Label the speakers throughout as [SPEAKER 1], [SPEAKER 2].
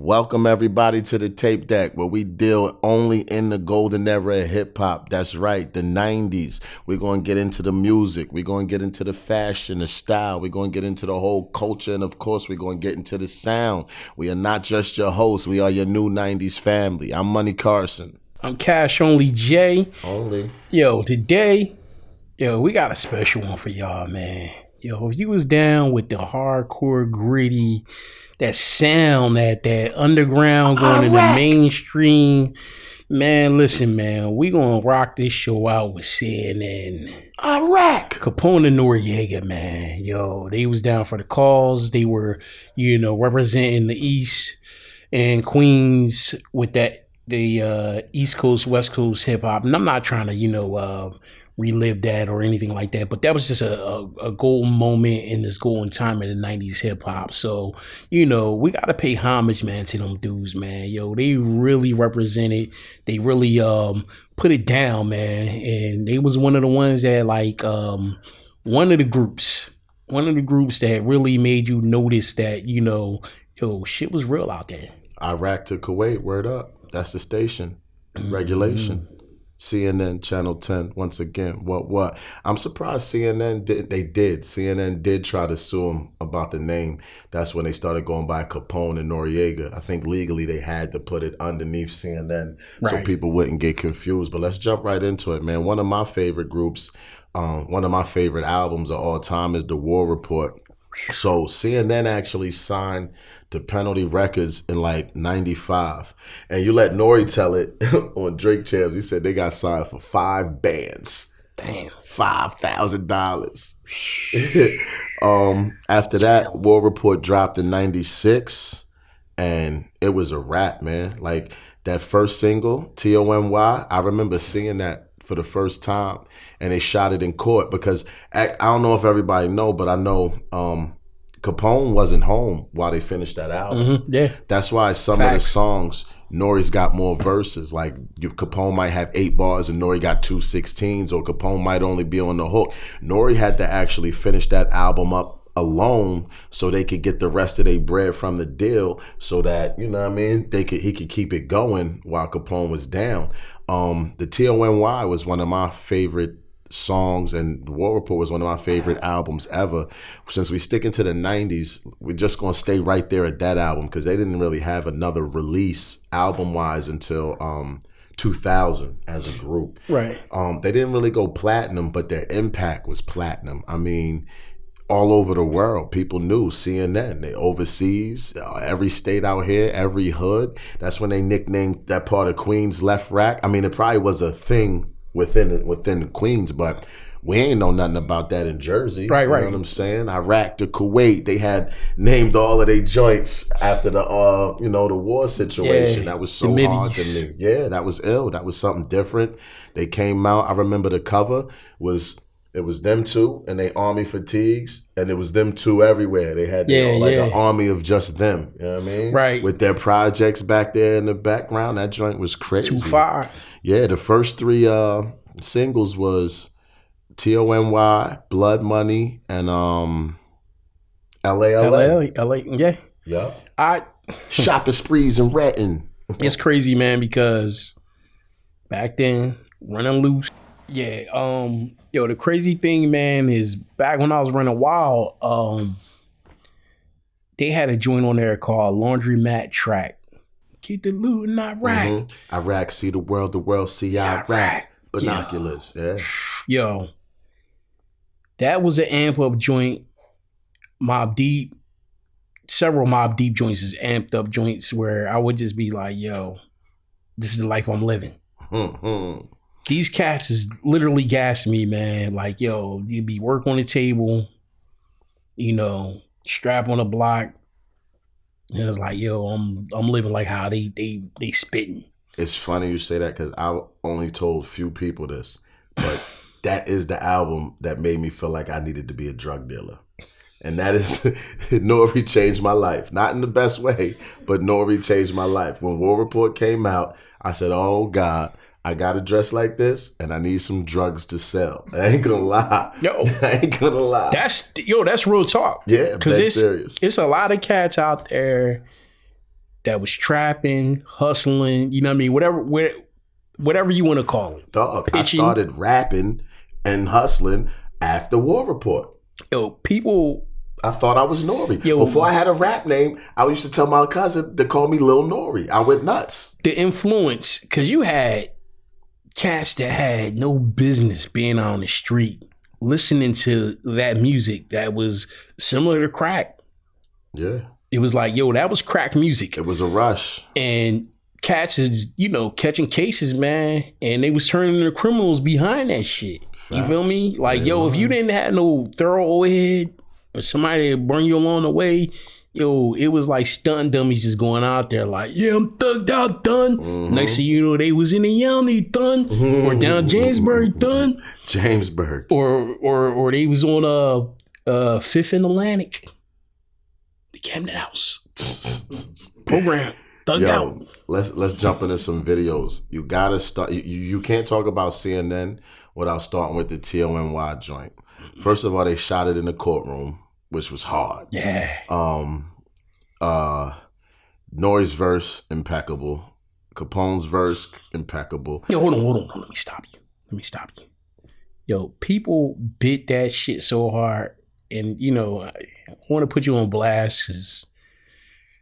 [SPEAKER 1] Welcome everybody to the Tape Deck, where we deal only in the golden era of hip hop. That's right, the 90s. We're going to get into the music. We're going to get into the fashion, the style. We're going to get into the whole culture. And of course, we're going to get into the sound. We are not just your hosts. We are your new 90s family. I'm Money Carson.
[SPEAKER 2] I'm Cash Only J.
[SPEAKER 1] Only.
[SPEAKER 2] Yo, today, we got a special one for y'all, man. Yo, if you was down with the hardcore, gritty, that sound, that underground going to the mainstream, man, listen, man, we gonna rock this show out with CNN.
[SPEAKER 1] Iraq.
[SPEAKER 2] Capone and Noriega, man. Yo, they was down for the cause. They were, representing the East and Queens with the East Coast, West Coast hip hop. And I'm not trying to, relive that or anything like that, but that was just a golden moment in this golden time in the 90s hip hop. So, we got to pay homage, man, to them dudes, man. Yo, they really represented, they really put it down, man. And they was one of the ones that one of the groups that really made you notice that, shit was real out there.
[SPEAKER 1] Iraq to Kuwait, word up. That's the station. Regulation. CNN Channel 10 once again. What? I'm surprised CNN did try to sue him about the name. That's when they started going by Capone and Noriega. I think legally they had to put it underneath CNN so people wouldn't get confused. But let's jump right into it, man. One of my favorite groups, one of my favorite albums of all time is The War Report. So CNN actually signed to Penalty Records in 95. And you let Nori tell it on Drake Champs. He said they got signed for 5 bands.
[SPEAKER 2] Damn.
[SPEAKER 1] $5,000. After that, War Report dropped in 96. And it was a wrap, man. Like that first single, T-O-N-Y, I remember seeing that for the first time, and they shot it in court because I don't know if everybody know, but I know Capone wasn't home while they finished that album.
[SPEAKER 2] Mm-hmm. Yeah,
[SPEAKER 1] that's why some of the songs Nori's got more verses. Like Capone might have 8 bars and Nori got 2 16s, or Capone might only be on the hook. Nori had to actually finish that album up alone so they could get the rest of their bread from the deal, so that he could keep it going while Capone was down. The T-O-N-Y was one of my favorite songs, and The War Report was one of my favorite albums ever. Since we stick into the 90s, we're just going to stay right there at that album because they didn't really have another release album-wise until 2000 as a group.
[SPEAKER 2] Right.
[SPEAKER 1] They didn't really go platinum, but their impact was platinum. I mean, all over the world, people knew CNN. They overseas, every state out here, every hood. That's when they nicknamed that part of Queens Left Rack. I mean, it probably was a thing within Queens, but we ain't know nothing about that in Jersey.
[SPEAKER 2] Right.
[SPEAKER 1] You know what I'm saying? Iraq to Kuwait, they had named all of their joints after the the war situation. That was so hard to me. Yeah, that was ill. That was something different. They came out. I remember the cover was. It was them two and they army fatigues, and it was them two everywhere. They had an army of just them. You know what I mean?
[SPEAKER 2] Right.
[SPEAKER 1] With their projects back there in the background. That joint was crazy.
[SPEAKER 2] 2-5.
[SPEAKER 1] Yeah, the first 3 singles was T-O-N-Y, Blood Money, and L.A.
[SPEAKER 2] Yeah.
[SPEAKER 1] Yeah. Shopping sprees and ratting.
[SPEAKER 2] It's crazy, man, because back then, Running Loose. Yeah, the crazy thing, man, is back when I was running Wild, they had a joint on there called Laundromat Track. Keep the loot in Iraq.
[SPEAKER 1] Mm-hmm. Iraq, see the world see Iraq. Binoculars, yeah.
[SPEAKER 2] Yo, that was an amp up joint. Mobb Deep, several Mobb Deep joints is amped up joints where I would just be like, yo, this is the life I'm living.
[SPEAKER 1] Mm-hmm.
[SPEAKER 2] These cats is literally gassing me, man. Like, yo, you be work on the table, strap on the block. And it's like, yo, I'm living like how they spitting.
[SPEAKER 1] It's funny you say that because I only told few people this, but that is the album that made me feel like I needed to be a drug dealer. And that is, Nori changed my life. Not in the best way, but Nori changed my life. When War Report came out, I said, oh God, I got to dress like this and I need some drugs to sell. I ain't gonna lie. I ain't gonna lie.
[SPEAKER 2] That's real talk.
[SPEAKER 1] Yeah, because it's serious.
[SPEAKER 2] It's a lot of cats out there that was trapping, hustling, you know what I mean? Whatever you want to call it.
[SPEAKER 1] Dog,
[SPEAKER 2] Pitching.
[SPEAKER 1] I started rapping and hustling after War Report.
[SPEAKER 2] Yo, people.
[SPEAKER 1] I thought I was Nori.
[SPEAKER 2] Yo.
[SPEAKER 1] Before I had a rap name, I used to tell my cousin to call me Lil Nori. I went nuts.
[SPEAKER 2] The influence, because you had cats that had no business being on the street listening to that music that was similar to crack.
[SPEAKER 1] Yeah.
[SPEAKER 2] It was like, yo, that was crack music.
[SPEAKER 1] It was a rush.
[SPEAKER 2] And cats is, catching cases, man. And they was turning into criminals behind that shit.
[SPEAKER 1] Facts.
[SPEAKER 2] You feel me? Like, yo, if you didn't have no thoroughhead or somebody that bring you along the way, yo, it was like stunt dummies just going out there like, yeah, I'm thugged out, done.
[SPEAKER 1] Mm-hmm.
[SPEAKER 2] Next thing you know, they was in the Yanni, done. Or down Jamesburg, done.
[SPEAKER 1] Jamesburg.
[SPEAKER 2] Or they was on Fifth and Atlantic. The Camden House. Program. Thugged out.
[SPEAKER 1] Let's jump into some videos. You gotta start. You can't talk about CNN without starting with the TONY joint. First of all, they shot it in the courtroom, which was hard.
[SPEAKER 2] Yeah.
[SPEAKER 1] Nori's verse impeccable. Capone's verse impeccable.
[SPEAKER 2] Yo, hold on. Let me stop you. Yo, people bit that shit so hard, and I want to put you on blast because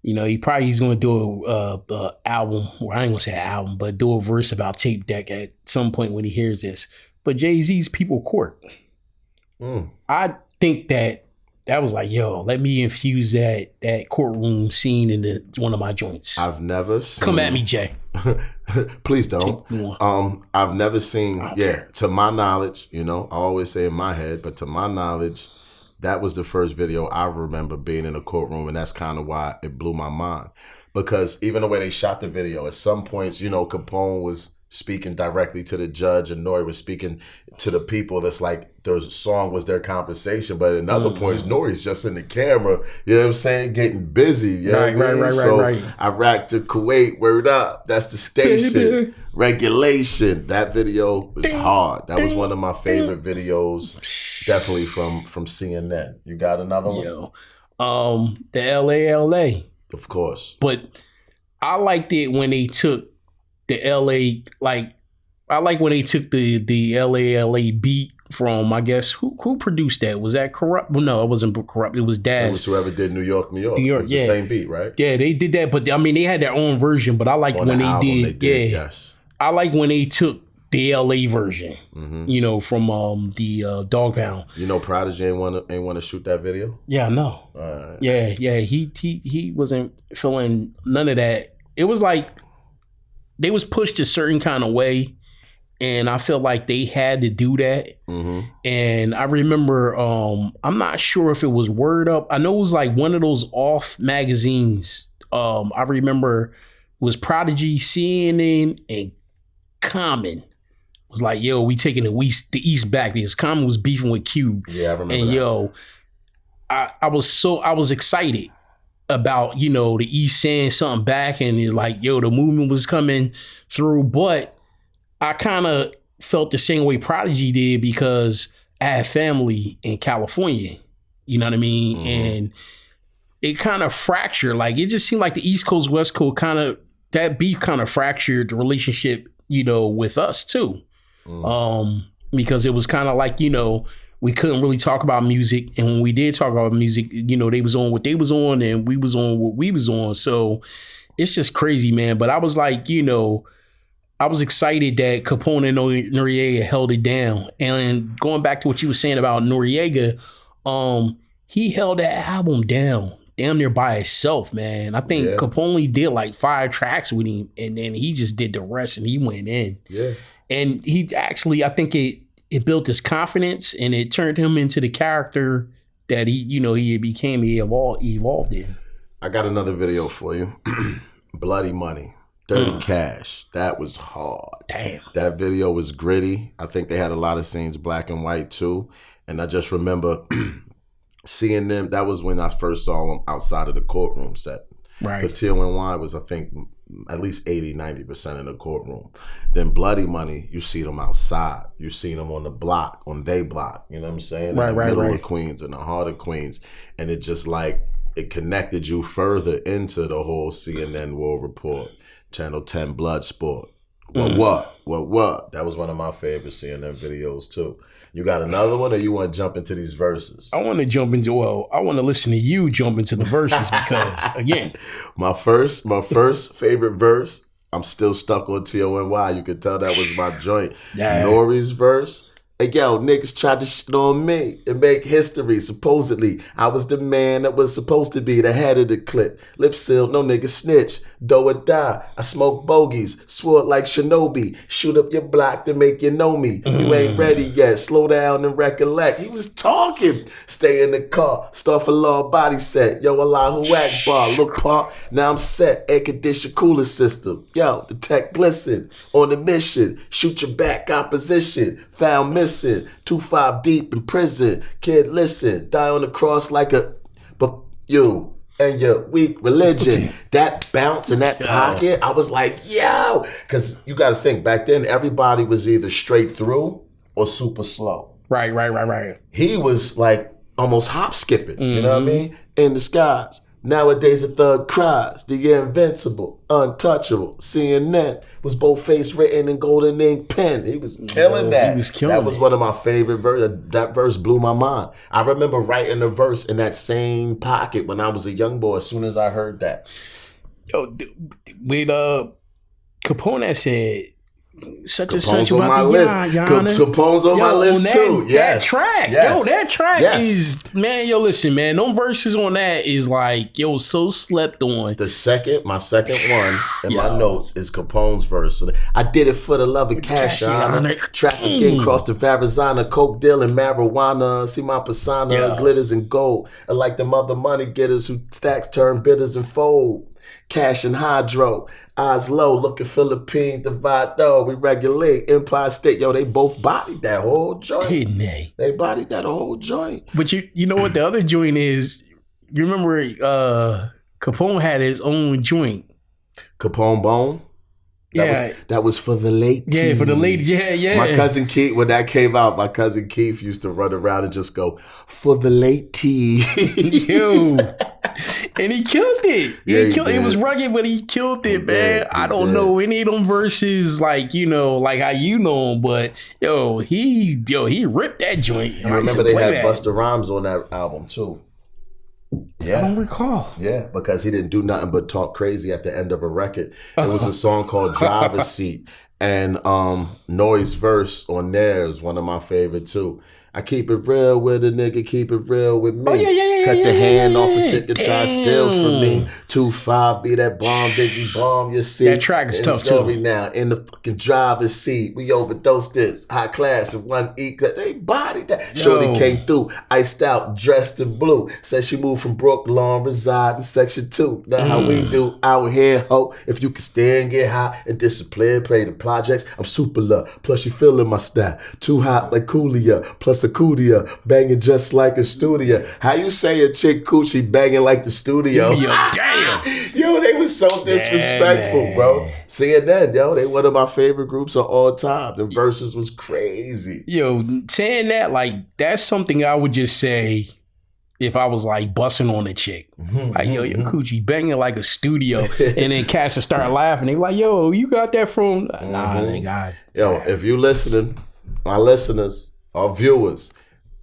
[SPEAKER 2] he's going to do a album, or I ain't gonna say an album, but do a verse about Tape Deck at some point when he hears this. But Jay-Z's People Court. I think that was like, yo, let me infuse that courtroom scene into one of my joints.
[SPEAKER 1] I've never seen.
[SPEAKER 2] Come at me, Jay.
[SPEAKER 1] Please don't. I've never seen. Yeah, to my knowledge, I always say in my head, but to my knowledge, that was the first video I remember being in a courtroom, and that's kind of why it blew my mind. Because even the way they shot the video, at some points, Capone was speaking directly to the judge and Nori was speaking to the people. That's like the song was their conversation. But at other points, Nori's just in the camera, you know what I'm saying, getting busy. You know what I mean? So Iraq to Kuwait, word up. That's the station. Baby. Regulation. That video was hard. That was one of my favorite videos, definitely from CNN. You got another one?
[SPEAKER 2] Yo, the LA.
[SPEAKER 1] Of course.
[SPEAKER 2] But I liked it when they took the LA, I like when they took the LA beat from, I guess, who produced that? Was that Corrupt? Well, no, it wasn't Corrupt. It was Daz.
[SPEAKER 1] It was whoever did New York. It was the same beat, right?
[SPEAKER 2] Yeah, they did that, but I mean, they had their own version. But I like when they did.
[SPEAKER 1] Yes.
[SPEAKER 2] I like when they took the LA version. Mm-hmm. From the Dog Pound.
[SPEAKER 1] Prodigy ain't want to shoot that video.
[SPEAKER 2] Yeah, I know.
[SPEAKER 1] Right.
[SPEAKER 2] Yeah. He wasn't feeling none of that. It was like they was pushed a certain kind of way, and I felt like they had to do that. Mm-hmm. And I remember, I'm not sure if it was Word Up. I know it was like one of those off magazines. I remember it was Prodigy, CNN, and Common. Was like, yo, we taking the East back because Common was beefing with Cube.
[SPEAKER 1] Yeah, I remember.
[SPEAKER 2] And
[SPEAKER 1] that.
[SPEAKER 2] Yo, I was excited about, the East saying something back, and it's like, yo, the movement was coming through. But I kind of felt the same way Prodigy did because I had family in California. You know what I mean? Mm-hmm. And it kind of fractured. Like, it just seemed like the East Coast, West Coast that beef kind of fractured the relationship, with us too. Mm-hmm. Because it was kind of like, we couldn't really talk about music. And when we did talk about music, they was on what they was on and we was on what we was on. So it's just crazy, man. But I was like, I was excited that Capone and Noriega held it down. And going back to what you were saying about Noriega, he held that album down damn near by itself, man. I think Capone did like 5 tracks with him, and then he just did the rest and he went in.
[SPEAKER 1] Yeah.
[SPEAKER 2] And he actually, I think it built his confidence and it turned him into the character that he became, he evolved in.
[SPEAKER 1] I got another video for you. Bloody Money. Dirty Cash. That was hard.
[SPEAKER 2] Damn.
[SPEAKER 1] That video was gritty. I think they had a lot of scenes black and white too. And I just remember seeing them. That was when I first saw them outside of the courtroom set.
[SPEAKER 2] Right.
[SPEAKER 1] Because TONY was, I think, at least 80-90% in the courtroom. Then Bloody Money, you see them outside. You see them on the block, on they block. You know what I'm saying?
[SPEAKER 2] Right,
[SPEAKER 1] in the middle of Queens, in the heart of Queens. And it just like, it connected you further into the whole CNN War Report, Channel 10 Bloodsport. What? That was one of my favorite CNN videos too. You got another one, or you want to jump into these verses?
[SPEAKER 2] I want to jump into. Well, I want to listen to you jump into the verses because, again,
[SPEAKER 1] my first favorite verse. I'm still stuck on TONY. You could tell that was my joint.
[SPEAKER 2] Yeah.
[SPEAKER 1] Nori's verse. Hey, yo, niggas tried to shit on me and make history. Supposedly, I was the man that was supposed to be the head of the clip. Lip sealed, no nigga snitch. Do or die. I smoke bogeys. Swore like Shinobi. Shoot up your block to make you know me. You ain't ready yet. Slow down and recollect. He was talking. Stay in the car. Start for law body set. Yo, Allahu Akbar. Look, pa. Now I'm set. Air condition cooler system. Yo, the tech glisten. On the mission. Shoot your back opposition. Found missing. 2-5 deep in prison. Kid, listen. Die on the cross like a... But you... and your weak religion, that bounce in that pocket, I was like, yo, because you got to think, back then, everybody was either straight through or super slow.
[SPEAKER 2] Right.
[SPEAKER 1] He was like almost hop skipping, you know what I mean? In the skies. Nowadays, a thug cries, the invincible, untouchable. CNN was both face written in golden ink pen. He was killing that. That was one of my favorite verses. That verse blew my mind. I remember writing the verse in that same pocket when I was a young boy as soon as I heard that.
[SPEAKER 2] Yo, with Capone said, such and
[SPEAKER 1] Capone's
[SPEAKER 2] such
[SPEAKER 1] on
[SPEAKER 2] about
[SPEAKER 1] my
[SPEAKER 2] the
[SPEAKER 1] list.
[SPEAKER 2] Yana.
[SPEAKER 1] Capone's on my list too.
[SPEAKER 2] That track.
[SPEAKER 1] Yes.
[SPEAKER 2] Yo, that track
[SPEAKER 1] Yes.
[SPEAKER 2] is, man, yo, listen, man, them verses on that is like, yo, so slept on.
[SPEAKER 1] My second one in my notes is Capone's verse. I did it for the love of cash, trafficking across the Arizona, coke dealing, marijuana, see my persona, glitters and gold. I like the mother money getters who stacks turn bitters and fold. Cash and hydro, eyes low, looking Philippines, divide though, we regulate, Empire State. Yo, they both bodied that whole joint.
[SPEAKER 2] Didn't they?
[SPEAKER 1] They bodied that whole joint.
[SPEAKER 2] But you know what the other joint is? You remember Capone had his own joint.
[SPEAKER 1] Capone Bone? That was for the late teens.
[SPEAKER 2] Yeah, for the ladies. Yeah.
[SPEAKER 1] My cousin Keith, when that came out, my cousin Keith used to run around and just go, for the late teens.
[SPEAKER 2] Yo. And he killed it.
[SPEAKER 1] It
[SPEAKER 2] was rugged, but he killed it, man. I don't know any of them verses like, you know, like how you know him, but he ripped that joint.
[SPEAKER 1] I remember they had Busta Rhymes on that album too. Yeah.
[SPEAKER 2] I don't recall.
[SPEAKER 1] Yeah, because he didn't do nothing but talk crazy at the end of a record. It was a song called Driver's Seat. And Nori's verse on there is one of my favorite too. I keep it real with a nigga, keep it real with me. Cut the hand off a chick that try to steal from me. 2-5, be that bomb, biggie bomb, you see.
[SPEAKER 2] That track is tough too.
[SPEAKER 1] Now in the fucking driver's seat, we overdosed this high class and one E. They bodied that. Shorty came through, iced out, dressed in blue. Said she moved from Brooklyn, reside in section 2. Now how we do out here, ho. If you can stay and get high and discipline, play the projects, I'm super love. Plus you feeling my style. Too hot like Coolio. Plus a Coodia, banging just like a studio. How you say a chick coochie banging like the studio?
[SPEAKER 2] Damn.
[SPEAKER 1] Yo, they was so disrespectful, bro. CNN, yo, they one of my favorite groups of all time. The verses was crazy.
[SPEAKER 2] Yo, saying that, like, that's something I would just say if I was like busting on a chick. Like, yo, your coochie banging like a studio. And then cats would start laughing. They like, yo, you got that from... Nah, they got...
[SPEAKER 1] Yo, if you listening, my listeners, our viewers,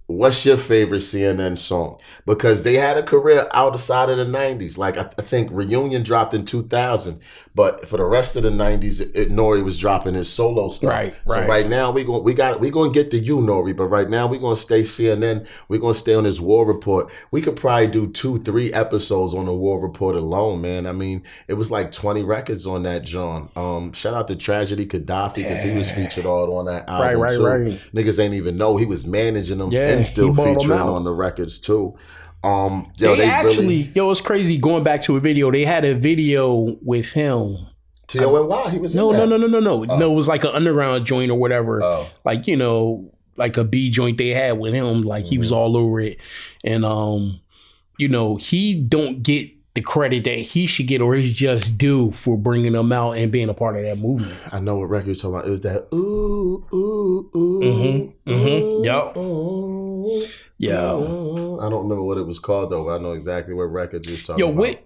[SPEAKER 1] what's your favorite CNN song? Because they had a career outside of the 90s. Like, I think Reunion dropped in 2000, but for the rest of the 90s, Nori was dropping his solo stuff.
[SPEAKER 2] Right.
[SPEAKER 1] So right now, we gonna get to you, Nori, but right now, we're going to stay CNN. We're going to stay on this War Report. We could probably do 2-3 episodes on the War Report alone, man. I mean, it was like 20 records on that, John. Shout out to Tragedy Gaddafi, because he was featured all on that album, too. Niggas ain't even know he was managing them and still featuring on the records, too.
[SPEAKER 2] It's crazy going back to a video. They had a video with him.
[SPEAKER 1] TONY, he was
[SPEAKER 2] No.
[SPEAKER 1] in that.
[SPEAKER 2] No, it was like an underground joint or whatever. Like, you know, like a B joint they had with him. Like, he was all over it. And, you know, he don't get the credit that he should get or is just due for bringing them out and being a part of that movement.
[SPEAKER 1] I know what record you're talking about. It was that ooh, ooh, ooh.
[SPEAKER 2] Yup. Yeah.
[SPEAKER 1] I don't remember what it was called though. I know exactly what record you was talking about.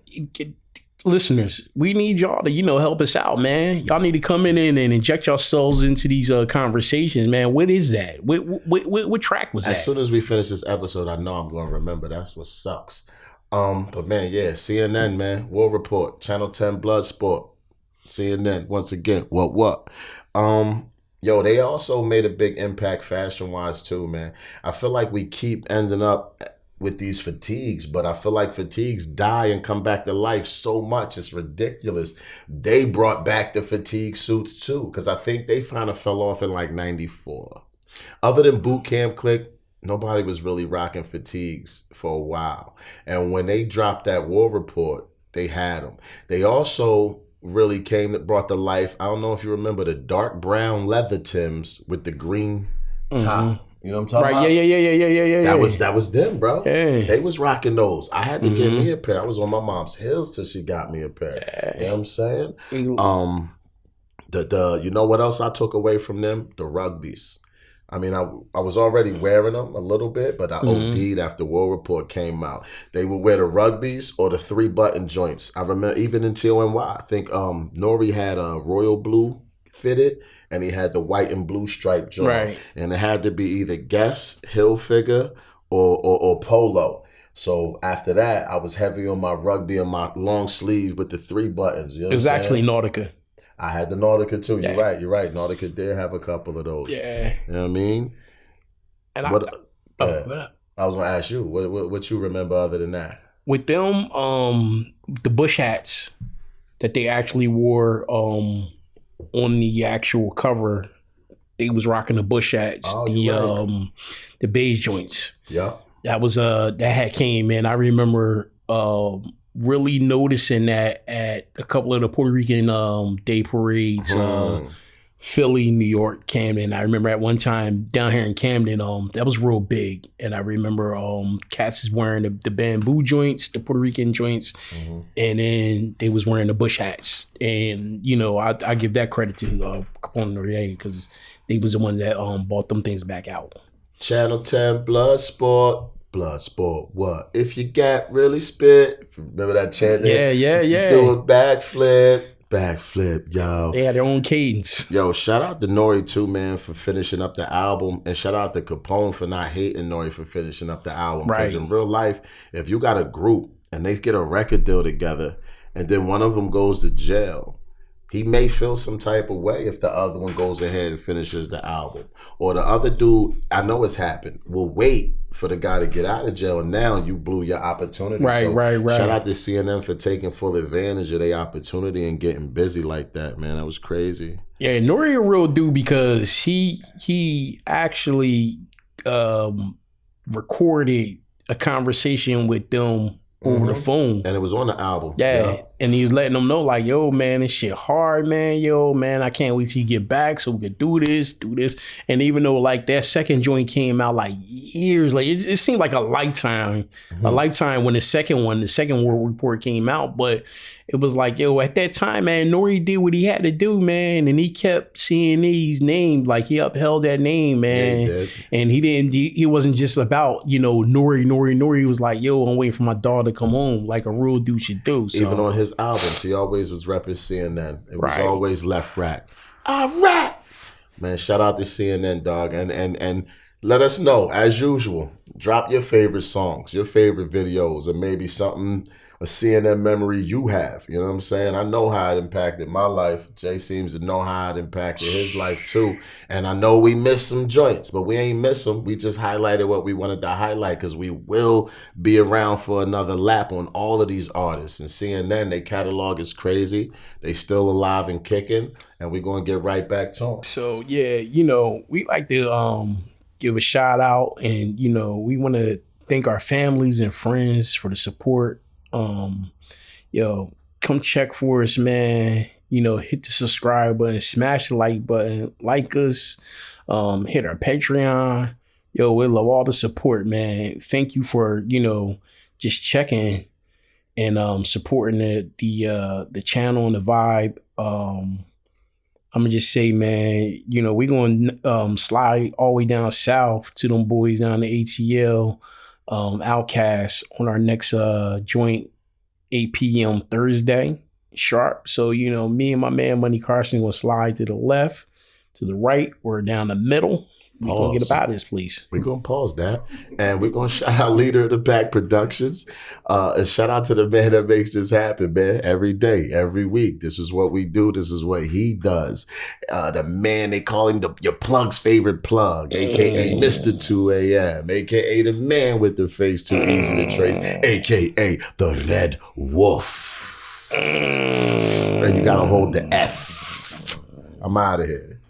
[SPEAKER 2] Listeners, we need y'all to, help us out, man. Y'all need to come in and inject yourselves into these conversations, man. What is that? What track was that?
[SPEAKER 1] As soon as we finish this episode, I know I'm going to remember. That's what sucks. But man, yeah, CNN, man, War Report, Channel 10 Bloodsport, CNN, once again, what? Yo, they also made a big impact fashion-wise too, man. I feel like we keep ending up with these fatigues, but I feel like fatigues die and come back to life so much. It's ridiculous. They brought back the fatigue suits too, because I think they kind of fell off in like 94. Other than Boot Camp Click, nobody was really rocking fatigues for a while. And when they dropped that War Report, they had them. They also really brought to life, I don't know if you remember the dark brown leather Timbs with the green top. You know what I'm talking about?
[SPEAKER 2] Right, yeah.
[SPEAKER 1] That was them, bro.
[SPEAKER 2] Yeah.
[SPEAKER 1] They was rocking those. I had to get me a pair. I was on my mom's heels till she got me a pair. Yeah. You know what I'm saying? You know what else I took away from them? The rugbies. I mean, I was already wearing them a little bit, but I OD'd after War Report came out. They would wear the rugbies or the 3-button joints. I remember even in TONY, I think Nori had a royal blue fitted, and he had the white and blue stripe joint.
[SPEAKER 2] Right.
[SPEAKER 1] And it had to be either Guess, Hilfiger, or Polo. So after that, I was heavy on my rugby and my long sleeve with the 3 buttons. You know
[SPEAKER 2] it was actually Nautica.
[SPEAKER 1] I had the Nautica too. You're right. Nautica did have a couple of those.
[SPEAKER 2] Yeah.
[SPEAKER 1] You know what I mean?
[SPEAKER 2] And
[SPEAKER 1] I was going to ask you, what you remember other than that?
[SPEAKER 2] With them, the bush hats that they actually wore on the actual cover, they was rocking the bush hats, the beige joints.
[SPEAKER 1] Yeah,
[SPEAKER 2] that was that hat came in. I remember really noticing that at a couple of the Puerto Rican day parades, Philly, New York, Camden. I remember at one time down here in Camden, that was real big, and I remember cats is wearing the bamboo joints, the Puerto Rican joints, and then they was wearing the bush hats. And I give that credit to Capone Noriega because they was the one that bought them things back out.
[SPEAKER 1] Channel 10 Bloodsport, what? If you got really spit. Remember that chant?
[SPEAKER 2] Yeah.
[SPEAKER 1] Do a backflip, yo.
[SPEAKER 2] They had their own cadence.
[SPEAKER 1] Yo, shout out to Nori too, man, for finishing up the album. And shout out to Capone for not hating Nori for finishing up the album. Because in real life, if you got a group and they get a record deal together and then one of them goes to jail, he may feel some type of way if the other one goes ahead and finishes the album. Or the other dude, I know it's happened, will wait for the guy to get out of jail, and now you blew your opportunity.
[SPEAKER 2] Right.
[SPEAKER 1] Shout out to CNN for taking full advantage of their opportunity and getting busy like that, man. That was crazy.
[SPEAKER 2] Yeah, Nori a real dude because he actually recorded a conversation with them over the phone.
[SPEAKER 1] And it was on the album.
[SPEAKER 2] Yeah. And he was letting them know, like, yo, man, this shit hard, man. Yo, man, I can't wait till you get back so we can do this. And even though, like, that second joint came out, like, years later, it seemed like a lifetime. A lifetime when the second War Report came out. But it was like, yo, at that time, man, Nori did what he had to do, man. And he kept seeing these names. Like, he upheld that name, man.
[SPEAKER 1] Yeah, he did.
[SPEAKER 2] And he wasn't just about, Nori. He was like, yo, I'm waiting for my daughter to come home like a real dude should do. So.
[SPEAKER 1] Even on his albums, he always was repping CNN. It was always left rack. Rap! Man, shout out to CNN, dog. And let us know, as usual, drop your favorite songs, your favorite videos, or maybe something, a CNN memory you have. You know what I'm saying? I know how it impacted my life. Jay seems to know how it impacted his life too. And I know we missed some joints, but we ain't miss them. We just highlighted what we wanted to highlight because we will be around for another lap on all of these artists. And CNN, their catalog is crazy. They still alive and kicking, and we're going to get right back to them.
[SPEAKER 2] So, yeah, we like to give a shout out, and, we want to thank our families and friends for the support. Come check for us, man. Hit the subscribe button, smash the like button, like us, hit our Patreon. We love all the support, man. Thank you for, just checking and supporting the channel and the vibe. I'm gonna just say, man, we're gonna slide all the way down south to them boys down the ATL, Outcast on our next joint 8 p.m. Thursday sharp. So me and my man Money Carson will slide to the left, to the right, or down the middle. We're gonna get about this, please.
[SPEAKER 1] We're gonna pause that, and we're gonna shout out Leader of the Pack Productions, and shout out to the man that makes this happen, man. Every day, every week, this is what we do. This is what he does. The man, they call him your plug's favorite plug, aka Mr. 2 a.m., aka the man with the face too easy to trace, aka the Red Wolf. And you gotta hold the F. I'm out of here.